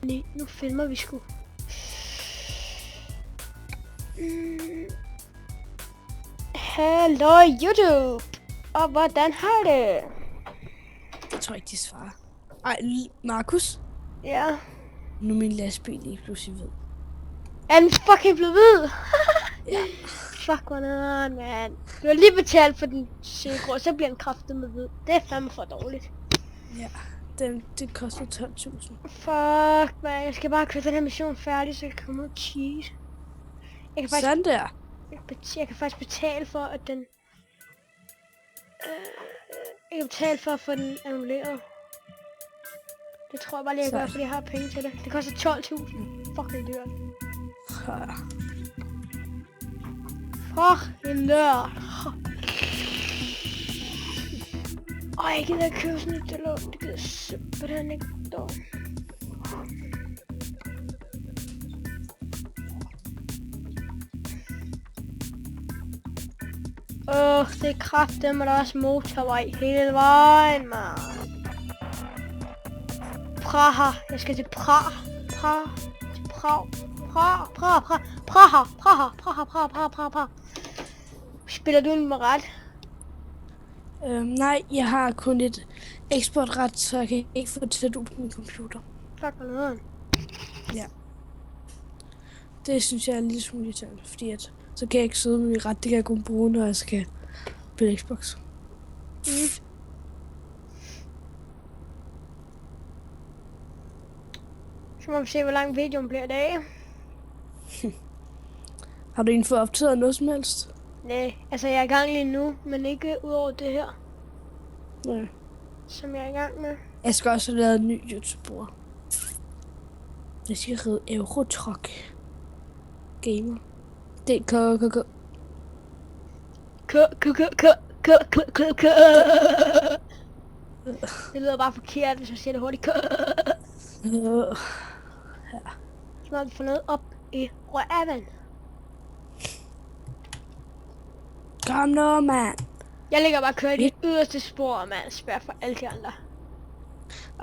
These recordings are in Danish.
Nej, nu filmer vi sgu. Hallo YouTube! Og hvordan har det? Jeg tror ikke, de svarer. Ej, Markus. Ja. Nu er min lastbil lige pludselig ved. Er den fucking blevet hvid? Ja. Fuck, hvor nederen, man. Du har lige betalt for den søgrå, så bliver den kraftet med hvid. Det er fandme for dårligt. Ja. Det koster 12.000. Fuck, man. Jeg skal bare køre den her mission færdig, så jeg kan komme ud og cheat. Jeg kan faktisk, Sådan der. jeg kan faktisk betale for, at den... jeg kan betale for at få den annulleret. Det tror jeg bare lige, jeg gør, fordi jeg har penge til det. Det koster 12.000. Fucking dyrt. Ja. Fucking dyrt. Jeg gider ikke købe sådan et lort. Det gider simpelthen ikke dog. Det er kraftedeme, der er også motorvej hele vejen, man. Praha. Jeg skal til Praha. Praha. Spiller du den med ret? Nej, jeg har kun et eksportret, så jeg kan ikke få det til på min computer. Fuck, hvad noget? Ja. Det synes jeg er lidt smule irriterende, fordi at, så kan jeg ikke sidde med min ret. Det kan jeg kun bruge, når jeg skal spille Xbox. Så må vi se, hvor lang videoen bliver i dag. Har du egentlig fået optaget noget som helst? Nej, altså jeg er i gang lige nu, men ikke ud over det her, Nej. som jeg er i gang med. Jeg skal også have lavet en ny YouTuber. Jeg skal ride Eurotruck Gamer. Det er Det lyder bare forkert, hvis man siger det hurtigt. Så må vi få noget op i røven. Kom nu, mand. Jeg ligger bare og kører i det yderste spor, mand. Spær for alle de andre.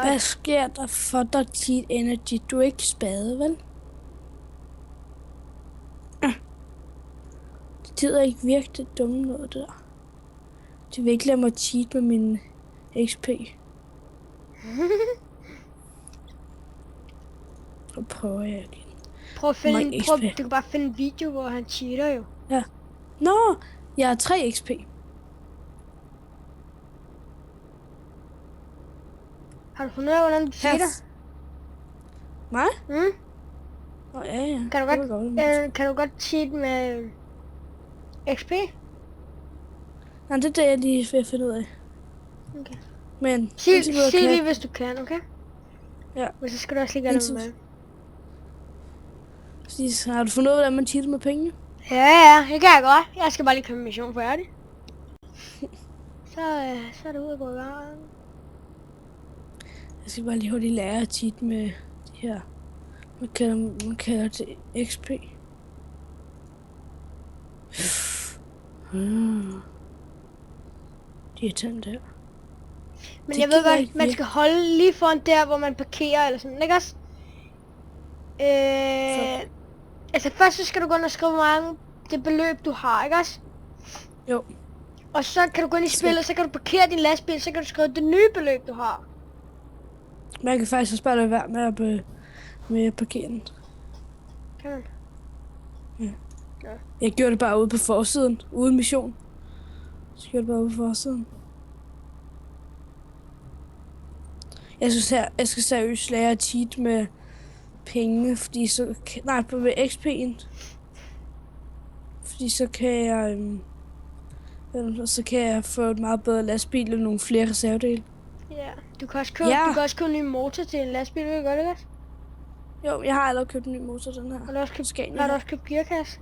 Hvad sker der for dig, Team Energy? Du er ikke spade, vel? Det gider ikke virke det dumme noget der. De vil ikke lade mig cheat med min XP. Så prøver jeg igen. Prøv at finde, du kan bare finde en video, hvor han cheater jo. Ja. Nå, jeg har 3 XP. Har du fundet ud af, hvordan du cheater? Mig? Mm? Nå, ja. Kan du godt cheat med XP? Nej, det er det, jeg lige vil finde ud af. Okay. Men sig lige, hvis du kan, okay? Ja. Men så skal du også lige gøre det med mig. Præcis. Har du fundet ud af, hvordan man cheater med penge? Ja, det kan jeg godt. Jeg skal bare lige komme mission færdig. Så er det ud at gå i gang. Jeg skal bare lige hurtigt lære at cheat med de her. Man kalder det XP. De er tændt der. Men jeg ved godt, man skal holde lige foran der, hvor man parkerer eller sådan, ikke også? Altså først så skal du gå ind og skrive, hvor mange det beløb du har, ikke også? Jo. Og så kan du gå ind i spillet, så kan du parkere din lastbil, så kan du skrive det nye beløb du har. Man kan faktisk også bare lade være med at parkere den. Kan man? Ja. Jeg gjorde det bare ude på forsiden, uden mission. Så gjorde det bare ude på forsiden. Jeg skal seriøst lære at cheat med penge, fordi så... Nej, med XP'en. Fordi så kan jeg få et meget bedre lastbil og nogle flere reservedele. Ja, du kan også købe en ny motor til en lastbil, vil du godt, ikke? Jo, jeg har allerede købt en ny motor, den her. Har du også købt gearkasse?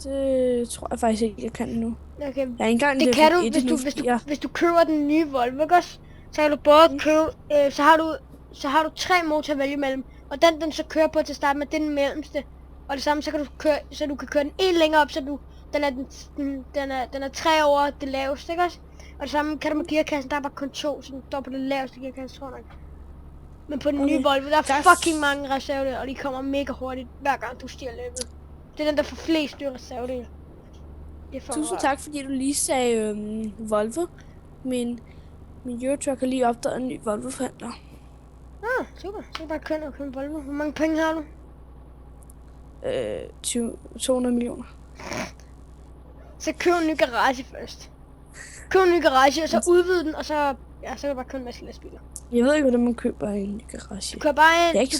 Det tror jeg faktisk ikke, jeg kan endnu. Okay. Jeg er ikke engang det kan du, hvis du køber den nye Volvo, ikke også? Så kan du både købe, så har du 3 motorer at vælge mellem. Og den så kører på til start med, den mellemste. Og det samme, så kan du køre, så du kan køre den en længere op, så den er 3 over det laveste, ikke også? Og det samme kan du med gearkassen, der er bare kun 2, så den står på det laveste gearkasse, tror jeg nok. Men på den nye Volvo, der er fucking mange reservedele, og de kommer mega hurtigt, hver gang du stiger løbet. Det er den, der får flest dyre reservedele. Tusind tak, fordi du lige sagde Volvo. Min Eurotruck har lige opdaget en ny Volvo-forhandler. Super. Så er det bare køn og købe Volvo. Hvor mange penge har du? 200 millioner. Så køb en ny garage først. Køb en ny garage, og så udvide den, og så kan du bare købe en masse lastbiler. Jeg ved ikke, hvordan man køber en ny garage. Du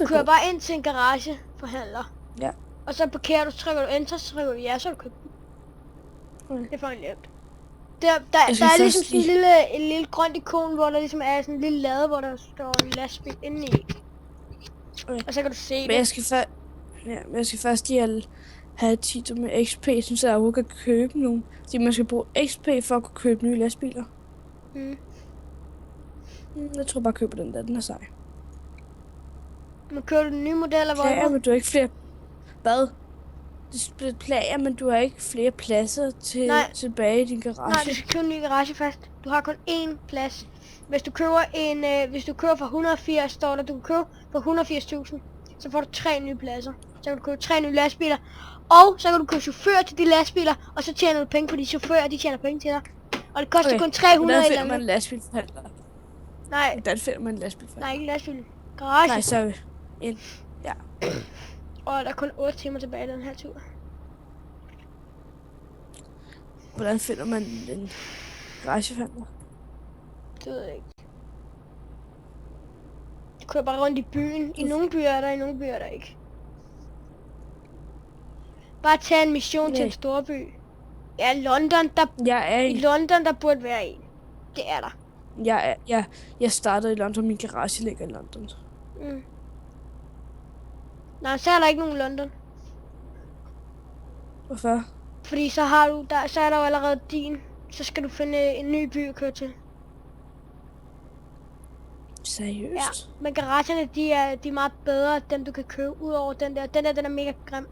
kører bare ind til en garageforhandler. Ja. Og så parkerer du, så trykker du enter, så trykker du ja, så har du købt den. Okay. Det er faktisk nemt. Der er ligesom sådan en lille grønt ikon, hvor der ligesom er sådan en lille lade, hvor der står en lastbil inde i. Okay. Og så kan du se men jeg skal først lige have titel med XP, så jeg overhovedet kan købe nogle. Så man skal bruge XP for at kunne købe nye lastbiler. Jeg tror bare, jeg køber den der. Den er sej. Men køber du den nye model af Volvo? Ja, men du har ikke flere... Hvad? Det er plager, men du har ikke flere pladser tilbage i din garage. Nej, du skal købe en ny garage først. Du har kun én plads. Hvis du køber for 180, står der, du kan købe for 180.000. Så får du 3 nye pladser. Så kan du købe 3 nye lastbiler. Og så kan du købe chauffør til de lastbiler, og så tjener du penge på de chauffører, de tjener penge til dig. Og det koster kun 300 eller andet. Hvordan finder man en lastbilforhandler? Nej. Hvordan finder man en lastbilforhandler? Nej, ikke lastbil. Garage. Nej, så ja. Og der er kun 8 timer tilbage i den her tur. Hvordan finder man en garageforhandler? Det ved jeg ikke. Du kører bare rundt i byen. I nogle byer er der, i nogle byer er der ikke. Bare tage en mission til en storby. Ja, London, i London, der burde være en. Det er der. Jeg startede i London, min garage ligger i London. Nej, så er der ikke nogen i London. Hvorfor? Fordi så er der jo allerede din. Så skal du finde en ny by at køre til. Seriøst? Ja, men garagerne, de er meget bedre, dem du kan købe, udover den der. Den er mega grim.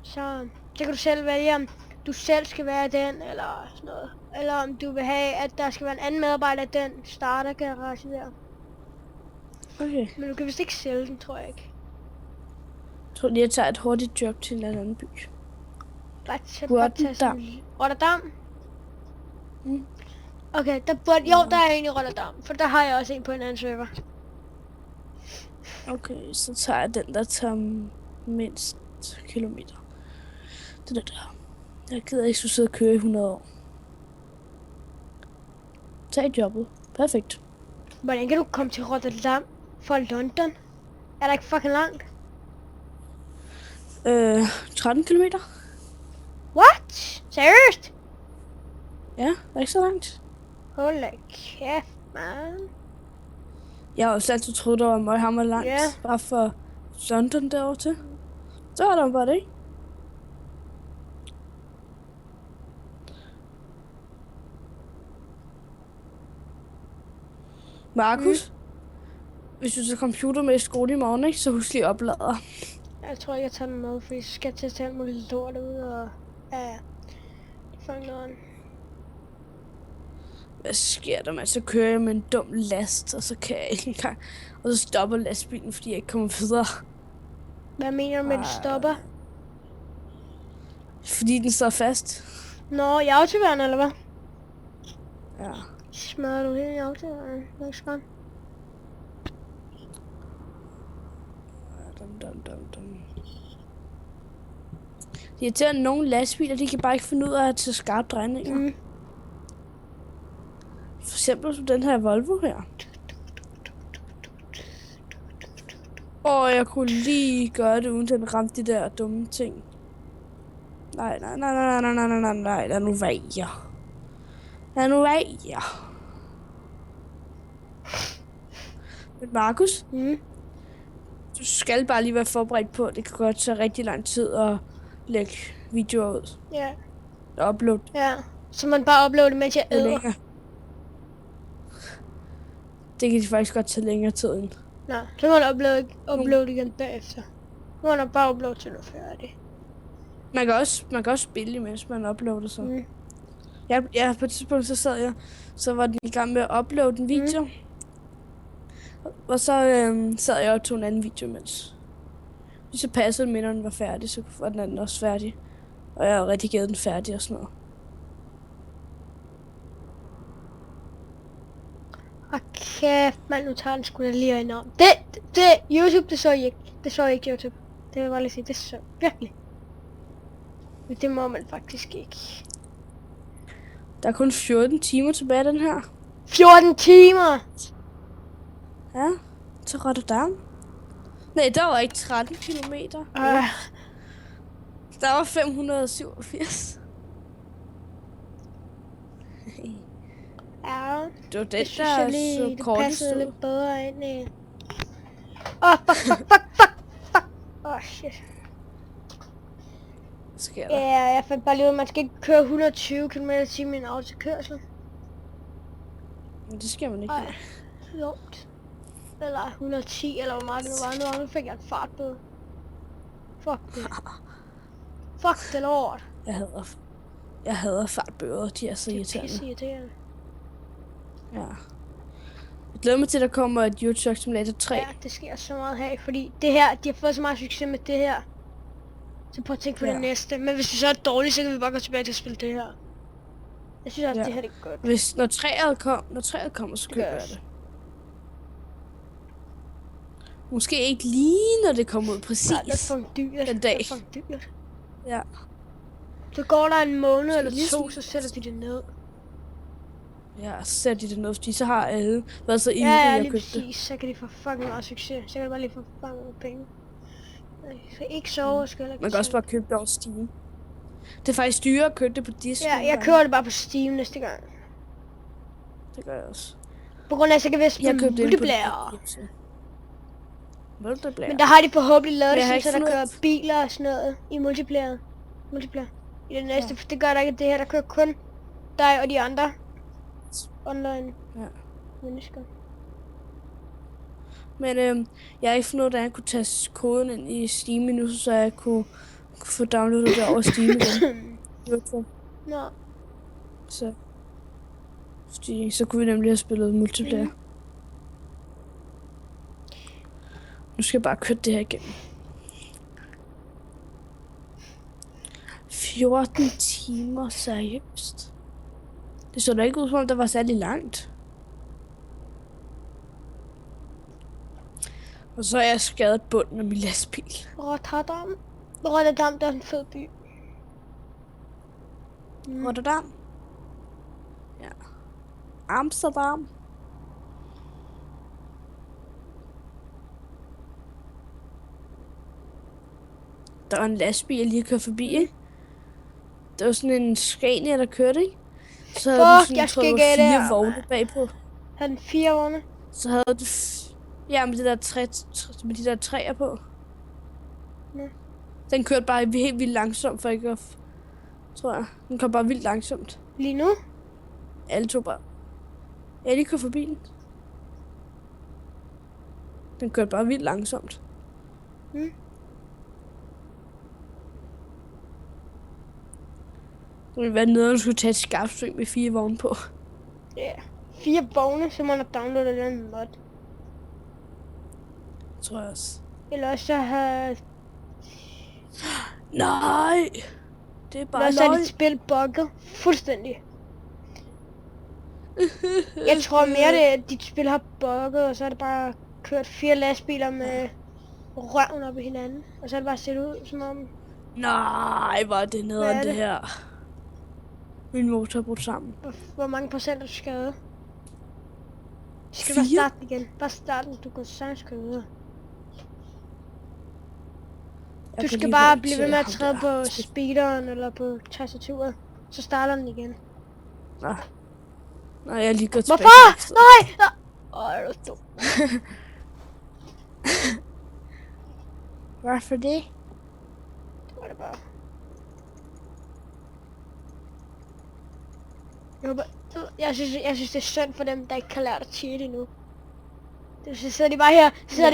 Så kan du selv vælge, om du selv skal være den, eller sådan noget. Eller om du vil have, at der skal være en anden medarbejder, den starter garage der. Okay. Men du kan vist ikke sælge den, tror jeg ikke. Jeg tror lige, jeg tager et hurtigt job til en eller anden by. Rotterdam? Okay, der er en i Rotterdam, for der har jeg også en på en anden server. Okay, så tager jeg den, der tager mindst kilometer. Det der. Jeg gider ikke så sidde og køre i 100 år. Tag jobbet. Perfekt. Hvordan kan du komme til Rotterdam fra London? Er der ikke fucking langt? 13 kilometer. What? Seriøst? Ja, det er ikke så langt. Hold da kæft, man. Jeg har også altid troet, der var meget hammer langt. Yeah. Bare for London derovre til. Så var der bare det. Markus, hvis du tager computer med i skole i morgen, ikke, så husk lige oplader. Jeg tror ikke, jeg tager den med, fordi så skal jeg til at tage alt muligt lort ud, og ja, det får noget. Hvad sker der, man? Så kører jeg med en dum last, og så kan jeg ikke engang. Og så stopper lastbilen, fordi jeg ikke kommer videre. Hvad mener du med, at den stopper? Fordi den står fast. Nå, i autoværn, eller hvad? Ja. Smadrer du helt i autoværn? Næste gang. Det irriterer nogle lastbiler, de kan bare ikke finde ud af at tage skarpe drejninger. For eksempel som den her Volvo her. Jeg kunne lige gøre det, uden den ramte de der dumme ting. Nej, lad nu være. Lad nu være. Men Markus? Du skal bare lige være forberedt på, at det kan godt tage rigtig lang tid at lægge videoer ud. Ja. Og uploade. Ja, så man bare uploader, mens jeg æder. Det kan de faktisk godt tage længere tid end. Nej, så må man uploade igen bagefter. Nu må man bare uploade til noget færdigt. Man kan også spille, mens man uploader så. Ja, på et tidspunkt så sad jeg, så var den i gang med at uploade en video. Og så sad jeg og tog en anden video imens. Så passede det med, når den var færdig, så var den anden også færdig. Og jeg har redigeret den færdig og sådan noget. Okay, men nu tager den sgu da lige enormt. Det, YouTube, det så I ikke. Det så I ikke, YouTube. Det vil jeg bare lige sige, det så virkelig. Men det må man faktisk ikke. Der er kun 14 timer tilbage af den her. 14 timer! Ja, til Rotterdam. Nej, der var ikke 13 kilometer. Der var 587. Ja, Det var den, det synes der jeg lige, så det kortest passede ud. lidt bedre ind i. Fuck. Shit. Hvad sker Ja, der? jeg fandt bare lige ud, at man skal ikke køre 120 km/t i en autokørsel. Men det skal man ikke. Ej, lugt. Eller 110, eller hvor meget det nu var. Nu fik jeg en fartbøde. Fuck det. Fuck det lort. Jeg hader fartbøder, de er så irriterende. Det er irriterende. Ja. Jeg glæder mig til, at der kommer et Euro Truck Simulator 3. Ja, det sker så meget her, fordi det her, de har fået så meget succes med det her. Så prøv at tænke på det næste. Men hvis det så er dårligt, så kan vi bare gå tilbage til at spille det her. Jeg synes også, det her det er godt. Når træet kommer, så køber jeg det. Måske ikke lige, når det kommer ud præcis. Nej, det er for dyrt. Den dag. Det er for dyrt. Ja. Så går der en måned eller to, så sætter de det ned. Ja, så sætter de det ned, fordi så har alle været så ivrige at at lige købe præcis. Så kan de få fucking meget succes. Så kan de bare lige få fucking mange penge. Så ikke sove, skal heller ikke. Man kan også bare købe det over Steam. Det er faktisk dyrere at købe det på Discord. Ja, jeg køber det bare på Steam næste gang. Det gør jeg også. På grund af, så kan vi spille multiplayer. Multiplayer. Men der har de forhåbentlig lavet det, har så der ikke kører biler og sådan noget i multiplayer. I det næste, for det gør der ikke det her, der kører kun dig og de andre online mennesker. Men jeg har ikke fundet ud af, at jeg kunne tage koden ind i Steam endnu, så jeg kunne få downloadet det over Steam igen. Nå. Så kunne vi nemlig have spillet multiplayer. Nu skal jeg bare køre det her igennem. 14 timer, seriøst. Det så da ikke ud, som om der var særlig langt. Og så er jeg skadet bunden af min lastbil. Rotterdam, det er en fed by. Rotterdam? Ja. Amsterdam? Der var en lastbil, jeg lige kørte forbi, ikke? Der var sådan en Scania, der kørte, ikke? Så havde den sådan, jeg skal ikke, 4 vogne bagpå. Havde den 4 vogne? Så havde det med de der træer på. Ja. Den kørte bare helt vildt langsomt, for ikke at... Tror jeg. Den kom bare vildt langsomt. Lige nu? Alle tog bare... Ja, de kørte forbi den. Den kørte bare vildt langsomt. Det ville være nede, du skulle tage et skarpsving med 4 vogne på. Ja. 4 vogne, så må man downloade den mod. Tror jeg også. Eller også så have... Nej! Det er bare løgn. Eller så er dit spil bugget fuldstændig. Jeg tror mere, det er, at dit spil har bugget, og så er det bare kørt 4 lastbiler med røven op i hinanden. Og så er det bare set ud som om... Nej, hvor er det nederen det her. Min motor er brudt sammen. Hvor mange procent er du skadet? Skal du bare starte igen? Bare starte, du kan sagtens køre videre. Du skal bare blive ved med at træde på speederen eller på tastaturet. Så starter den igen. Nej, jeg er lige gået tilbage. Hvorfor? Nej! Åh, er du dum. Hvorfor det? Det var det bare. Jeg synes det er synd for dem, der ikke kan lære at cheat endnu. Så sidder de bare her, jeg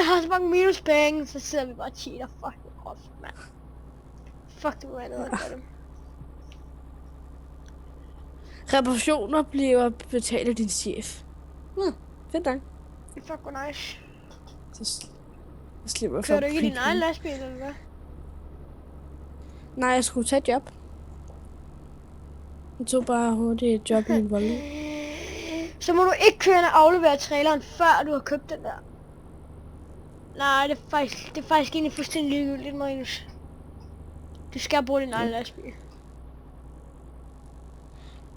har så mange minuspenge, så sidder vi bare og cheater. Fuck, det er groft, mand. Fuck, det må være noget af dem. Reparationer bliver betalt af din chef. Fedt nok. Det er fucking nice. Så slipper jeg for Kører du ikke i din prisen. egen lastbil, eller hvad? Nej, jeg skulle tage et job. Jeg tog bare hurtigt et job i en Volvo. Så må du ikke køre ind og aflevere traileren, før du har købt den der. Nej, det er faktisk egentlig fuldstændig ligegyldigt, Marinus. Du skal bruge din egen lastbil.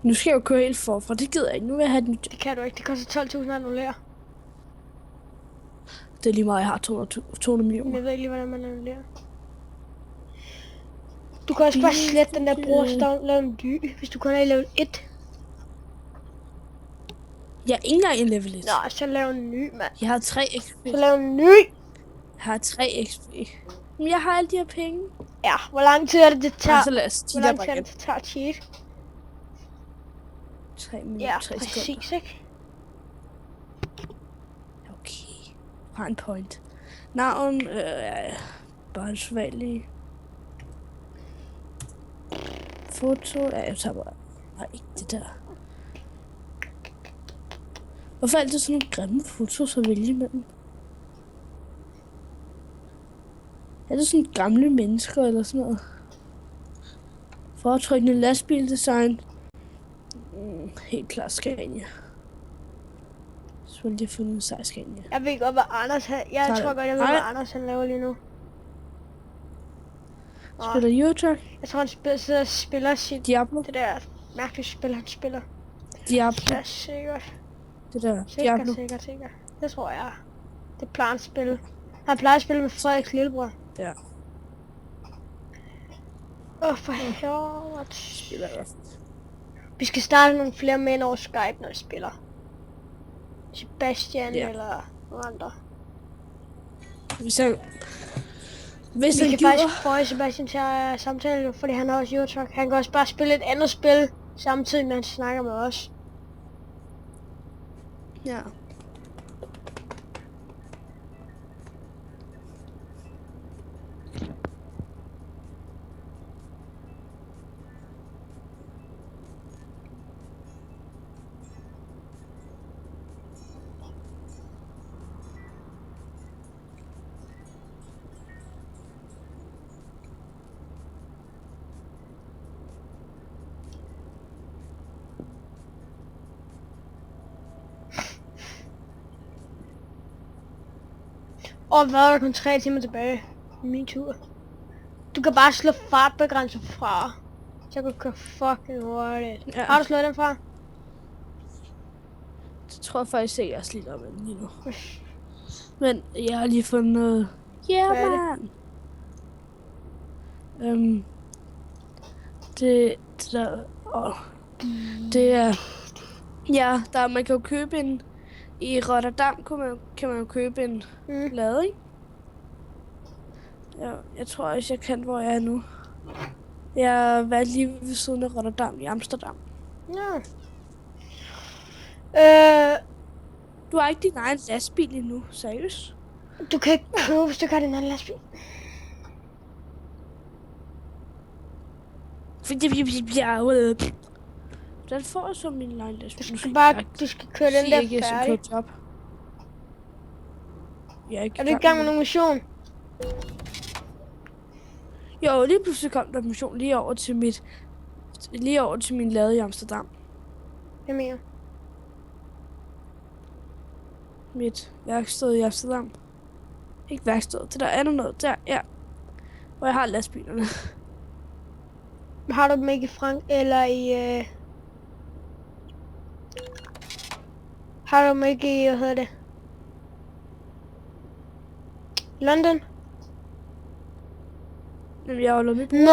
Nu skal jeg jo køre helt forfra, det gider jeg ikke. Nu vil jeg have den. Det kan du ikke, det koster 12.000 at annullere. Det er lige meget, jeg har 200 Men millioner. jeg ved ikke lige, hvordan man annullerer. Du kan også bare slette den der brugerstavn, lave en ny, hvis du kun er i level 1. Jeg er ikke engang i level 1. Nej, så lav en ny, mand. Jeg har 3 XP. Så lav en ny! Jeg har 3 XP. Men jeg har alle de her penge. Ja, hvor lang tid er det, det tager? Ja, så lad os Hvor lang tid er det, det tager at cheat? 3 minutter, Ja, 3 sekunder. præcis, ikke? Okay. Har en point. Navn, bare en svaglig. Foto, ja, jeg tager bare. Nej, ikke det der. Hvorfor er det sådan nogle grimme fotos at vælge imellem? Er det sådan gamle mennesker eller sådan noget? Foretrykkende lastbildesign. Helt klart Scania. Så vil jeg finde en sej Scania. Jeg ved godt, hvad Anders har. Jeg tror godt, jeg ved, hvad Anders han laver lige nu. Spiller Eurotruck? Jeg tror, han sidder og spiller sit... Diablo? Det der mærkelige spil, han spiller. Diablo? Det er sikkert. Det der Diablo? Sikkert. Det tror jeg. Det plejer at spille. Han plejer at spille med Frederiks lillebror. Ja. For helvede. Spiller jeg. Vi skal starte nogle flere mænd over Skype, når vi spiller. Sebastian eller nogle andre. Hvis han Vi kan faktisk få Sebastian til at samtale, fordi han har også Eurotruck. Han kan også bare spille et andet spil, samtidig med han snakker med os. Ja. Og hvad er der kun 3 timer tilbage? Min tur. Du kan bare slå fartbegrænser fra. Så kan du køre fucking hurtigt. Ja. Har du slået den fra? Det tror jeg faktisk ikke, jeg er slidt op med den lige nu. Men jeg har lige fundet noget. Ja, Hvad er det? mand. Det der. Det er. Ja, man kan jo købe en. I Rotterdam kan man jo købe en lading. Ja, jeg tror også, jeg kan, hvor jeg er nu. Jeg var lige ved siden af Rotterdam i Amsterdam. Ja. Du har ikke din egen lastbil endnu, seriøst? Du kan ikke købe, hvis du ikke har din anden lastbil. Den får jeg så min egen lastbil. Du skal køre den der ikke, færdig. Job. Jeg er, Er du i gang med nogen mission? Jo, lige pludselig kom der en mission lige over til min lade i Amsterdam. Hvad mener? Mit værksted i Amsterdam. Ikke værksted, det der er noget der, ja. Hvor jeg har lastbilerne. Har du dem ikke i Frank eller i Har du dem ikke i, hvad hedder det? London? Jamen, jeg holder med på. Nå!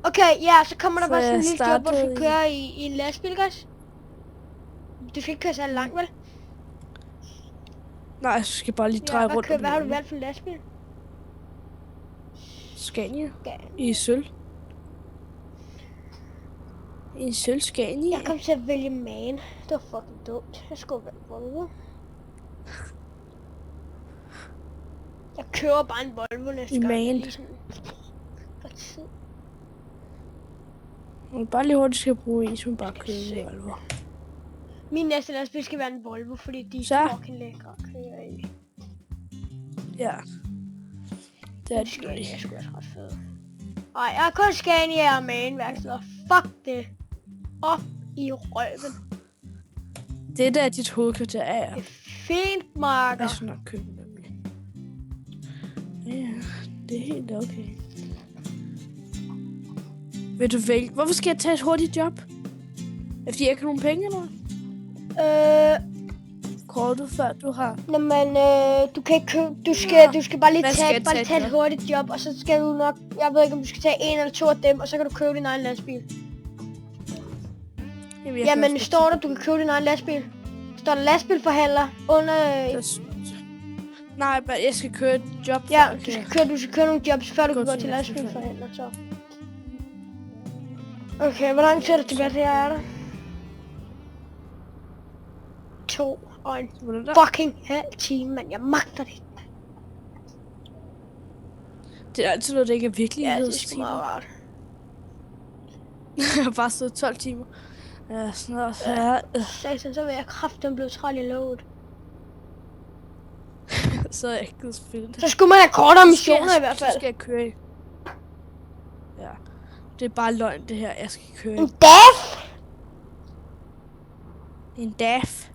Okay, ja, så kommer der bare sådan en lille job, hvor du skal køre i en lastbil, gas. Du skal ikke køre så langt, vel? Nej, jeg skal bare lige dreje rundt. Hvad har du valgt for en lastbil? Scania. I sølv. En sølv Scania. Jeg kom til at vælge man. Det var fucking dumt. Jeg skulle vælge Volvo. Jeg kører bare en Volvo næste gang. Man. Lige sådan for tid. Bare lige hurtigt skal bruge is, som bare kører i Volvo. Min næste lastbil skal være en Volvo, fordi de Så. er fucking lækre at køre i. Ja. Det er det Scania lige. er sgu også ret fede. Ej, jeg er kun Scania og Manværksted. Fuck det. Op i røven. Det der er dit hovedkvarter af. Det er fint, Marker. Jeg skal nok købe dem. Ja, det er helt okay. Vil du vælge? Hvorfor skal jeg tage et hurtigt job? Fordi jeg ikke har nogen penge, eller hvad? Kortet før du har. Nå, men du kan ikke købe, du skal bare lige tage et hurtigt job, og så skal du nok, jeg ved ikke om du skal tage en eller to af dem, og så kan du købe din egen lastbil. Jamen står der, du kan købe din egen lastbil? Står der lastbilforhandler under... Nej, men jeg skal køre et job. Ja, du skal køre nogle jobs, før du kan gå til lastbilforhandler, så. Okay, hvor lang tid er det tilbage til jeg er der? 2 og en fucking halv time, men jeg magter det. Det er altid noget, der ikke er virkelighed. Ja, det er sgu meget rart. Jeg har bare stået 12 timer. Ja, snart. Satan, så vil jeg kraften blive træt i lovet. Så er jeg ikke givet spille det. Så skulle man have kortere missioner i hvert fald. Så skal jeg køre i. Ja. Det er bare løgn, det her. Jeg skal køre i. En DAF? En DAF.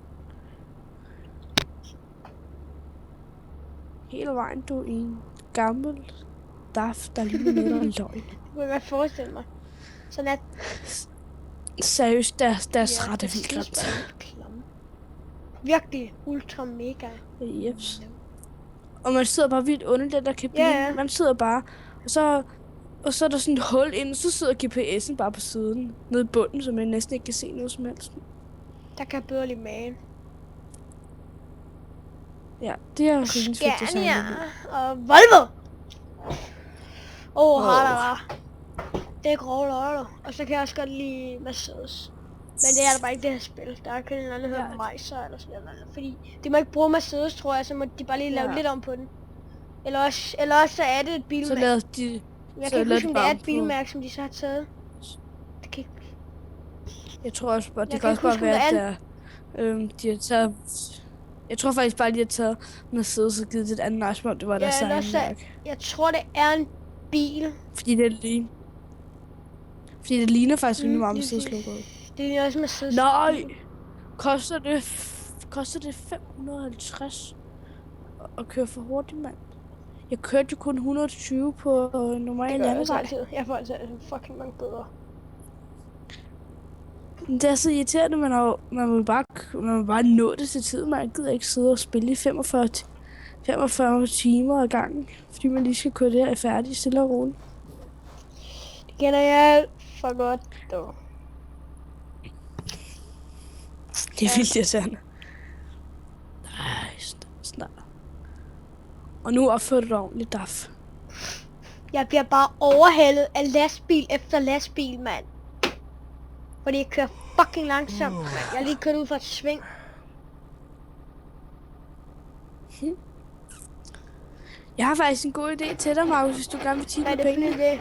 Hele vejen, du er en gammel DAF, der ligner noget af løgn. Det kunne jeg godt forestille mig. Sådan at... Seriøst, deres ret er vildt grimt. Virkelig ultra mega. Jeps. Og man sidder bare vildt under den der kabine. Ja. Man sidder bare, og så er der sådan et hul inde, så sidder GPS'en bare på siden, nede i bunden, så man næsten ikke kan se noget som helst. Der kan jeg bedre lide magen. Ja, det er jo rigtig fedt, det Scania og Volvo. Har det er grove løjer. Og så kan jeg også godt lide Mercedes. Men det er der bare ikke det her spil. Der er kun en anden, der hedder Meiser eller sådan noget. Fordi de må ikke bruge Mercedes, tror jeg, så må de bare lige lave lidt om på den. Eller også så er det et bilmærke. Så lader de... Jeg kan ikke huske, om det er et bilmærke, som de så har taget. Det kan ikke... Jeg tror også bare, det kan også bare være, at de har taget... Jeg tror faktisk bare, de har taget Mercedes og givet det et andet navn, som det var deres egen mærke. Jeg tror, det er en bil. Fordi det ligner faktisk rimelig meget Mercedes-logoet. Det ligner også Mercedes. Nej! Koster det 550 at køre for hurtigt, mand? Jeg kørte jo kun 120 på normal landevej. Jeg får altså fucking mange bøder. Det er så irriterende, man må bare nå det til tid. Man gider ikke sidde og spille i 45 timer ad gangen, fordi man lige skal køre det her færdigt stille og roligt. Det kender jeg alt for godt, dog. Det er vildt irriterende. Nej, snart. Og nu opfører du dig ordentligt, DAF. Jeg bliver bare overhældet af lastbil efter lastbil, mand. Fordi jeg kører fucking langsomt, mand. Jeg er lige kørt ud fra et sving. Jeg har faktisk en god idé til dig, Markus, hvis du gerne vil tjene penge. Hvad er det for en idé?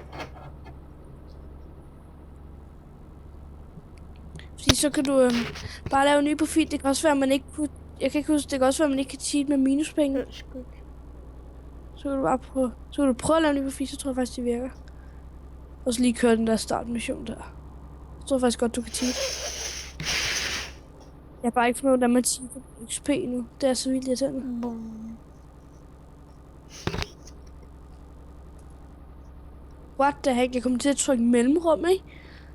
Fordi så kan du bare lave en ny profil. Det kan også være, at man ikke kunne... Jeg kan ikke huske, det kan også være, at man ikke kan tjene med minuspenge. Så kan du bare prøve... Så kan du prøve at lave en ny profil, så tror jeg faktisk, det virker. Og så lige køre den der startmission der. Så tror jeg faktisk godt, du kan tjene. Jeg har bare ikke fundet ud af, hvordan man tjener XP nu. Det er så vildt irriterende. What the heck? Jeg kommer til at trykke mellemrum, ikke?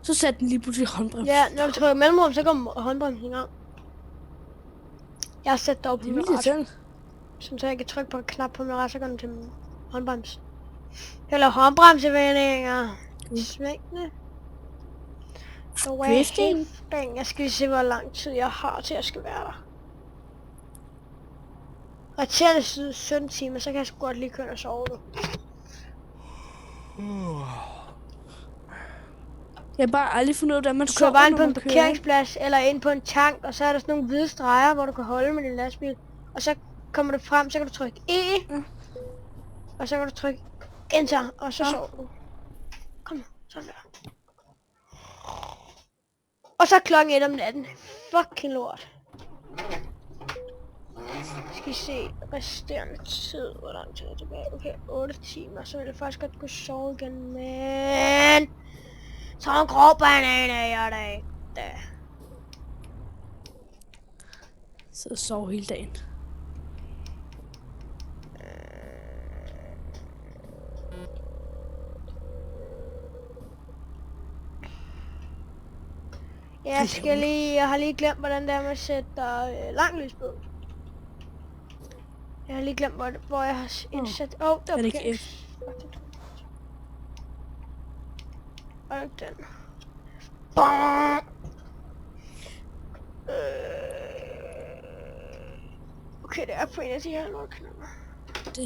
Så satte den lige pludselig håndbremsen. Ja, når du trykker mellemrum, så kommer håndbremsen i gang. Jeg har sat det op på min ret. Som så jeg kan trykke på en knap på min ret, så går den til min håndbrems. Jeg laver håndbremsevendinger. Svingende. Drifting. Jeg skal lige se, hvor lang tid jeg har til jeg skal være der. Og til det 17 timer, så kan jeg sgu godt lige køre og sove nu. Jeg har bare aldrig fundet ud af, hvordan man kører bare ind på en parkeringsplads eller ind på en tank, og så er der sådan nogle hvide streger, hvor du kan holde med din lastbil. Og så kommer du frem, så kan du trykke E. Og så kan du trykke Enter, og så sover du. Kom, sådan der. Og så klokken 1 om natten. Fucking lort. Skal vi se resterende tid. Hvor lang tid er tilbage? Okay, 8 timer. Så vil jeg faktisk godt kunne sove igen. Men så en grå banan er jeg da ikke. Så jeg sover hele dagen. Jeg har lige glemt, hvordan det er med at sætte lang lys på. Jeg har lige glemt, hvor jeg har indsat... det var Er det ikke F? Og den. Okay, det er på en af de her lortknapper. Det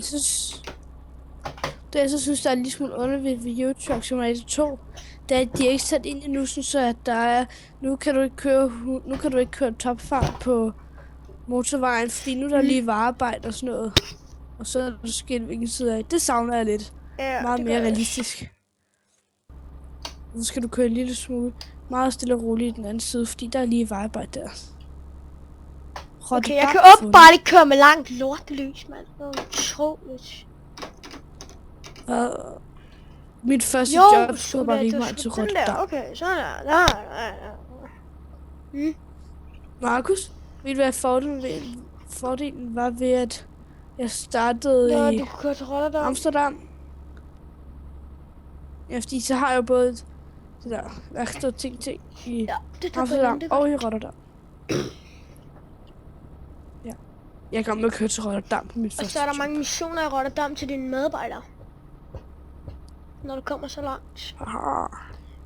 jeg så synes, der er lige smule underligt ved YouTube Simulator 2, det er, at de er ikke sat ind endnu, så at der er, nu kan du ikke køre topfart på motorvejen, fordi nu er der lige varearbejde og sådan noget. Og så er der sket hvilken side af. Det savner jeg lidt. Ja, meget mere realistisk. Så skal du køre en lille smule meget stille og roligt i den anden side, fordi der er lige varearbejde der. Okay, jeg kan åbenbart ikke køre med langt lortelys, mand. Det er utroligt. Mit første job skulle bare ringe mig til Rotterdam. Okay, sådan der. Markus, ved du hvad fordelen var ved, at jeg startede i Amsterdam? Ja, fordi så har jeg jo både det der værksted ting i Amsterdam og i Rotterdam. Ja. Jeg kommer med at køre til Rotterdam på mit første job. Og så er der mange missioner i Rotterdam til dine medarbejdere. Når du kommer så langt. Aha.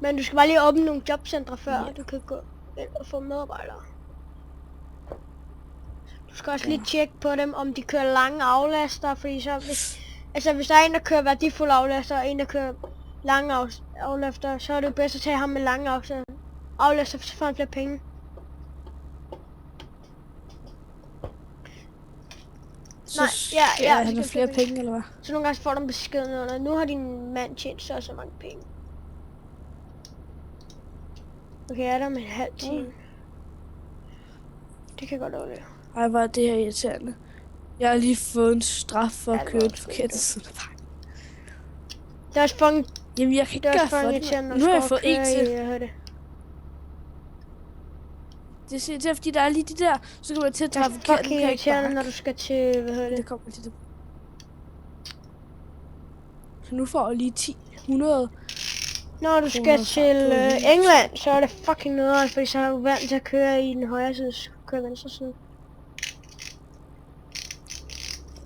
Men du skal bare lige åbne nogle jobcentre før, du kan gå ind og få medarbejdere. Du skal også lige tjekke på dem, om de kører lange aflaster, fordi så hvis der er en, der kører værdifulde aflaster, og en, der kører lange aflaster, så er det jo bedst at tage ham med lange aflaster, så får han flere penge. Han har flere penge, eller hvad? Så nogle gange får du beskeden under, nu har din mand tjent så mange penge. Okay, jeg er der med en halv time. Det kan godt overleve. Ej, hvor er det her irriterende. Jeg har lige fået en straf for at køre den forkerte side af vejen. Det er også fucking... Jamen, jeg kan ikke gøre for det. Nu har jeg fået en til. Det er fordi, der er lige de der, så kommer jeg til at træffe forkert. Det er fucking irriterende, når du skal til, Det kommer til det. Så nu får jeg lige 100. Når du skal til England, så er det fucking noget, fordi så er du vant til at køre i den højre side, så kører venstre side.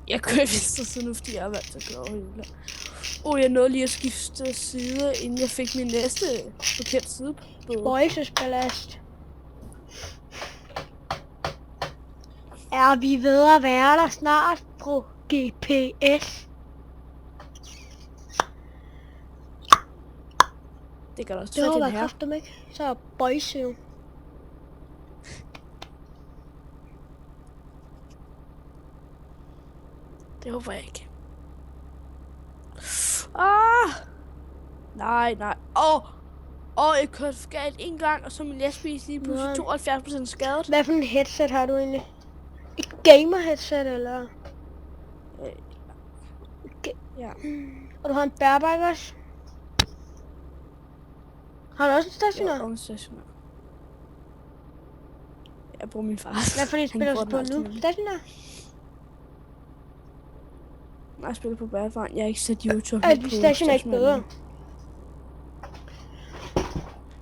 Jeg kører i venstre side nu, fordi jeg er vant til at køre over England. Jeg nåede lige at skifte side, inden jeg fik min næste forkert side på. Spøjelsesballast. Er vi ved at være der snart på GPS? Det kan da også det håber jeg kraftigt ikke. Så er Bøjse jo. Det håber jeg ikke. Nej. Jeg kørte for galt en gang, og så min lastbil lige pludselig 72% skadet. Hvad for en headset har du egentlig? Et gamer headset, eller? Ja. Og du har en bærbar også? Har du også en stationær? Ja, en stationær. Jeg bruger min far. Hvad for en spiller du på nu? Stationær? Nej, jeg spiller på bærfaren. Jeg har ikke set YouTube. Er din stationær ikke bedre?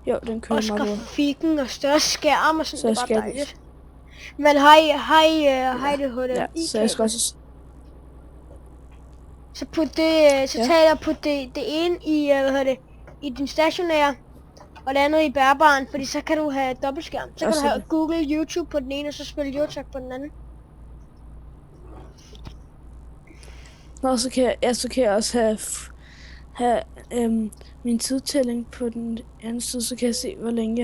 Jo, den kører meget bedre. Og grafikken og større skærm og sådan, så det er bare dejligt. Men hej det HDMI. Ja, så jeg skal også... Så tag og put det ene i, i din stationære, og det andet i bærbaren, fordi så kan du have dobbeltskærm. Så kan du have Google, YouTube på den ene, og så spille YouTube på den anden. Nå, så kan jeg også have min tidtælling på den anden side, så kan jeg se, hvor længe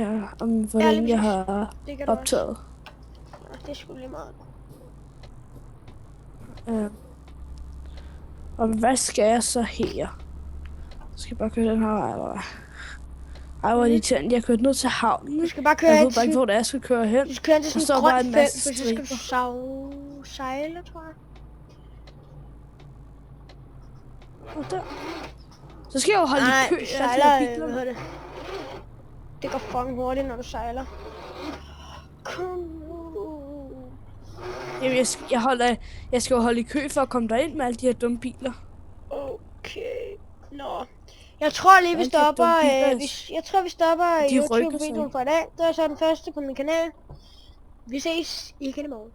jeg har optaget. Ja, det er sgu lige meget. Og hvad skal jeg så her? Skal jeg bare køre den her vej, eller hvad? Ej, hvor irriterende. Jeg kørte ned til havnen. Du skal bare køre Jeg hen ved bare ikke, til... hvor det er, jeg skal køre hen. Du skal køre hen til Der sådan står en bare grøn en felt, masse for så skal striber. du sejle, tror jeg. Og der. Så skal jeg jo holde i kø. du af sejler, alle de her hvad biler. hedder det? Det går fucking hurtigt, når du sejler. Kom nu. Jamen, jeg skal jo holde i kø for at komme derind med alle de her dumme biler. Okay. Nå. Jeg tror lige, vi Alle de her stopper, dumme biler, jeg tror, vi stopper de rykker sig YouTube-videoen ikke. for i dag. Det var så den første på min kanal. Vi ses igen i morgen.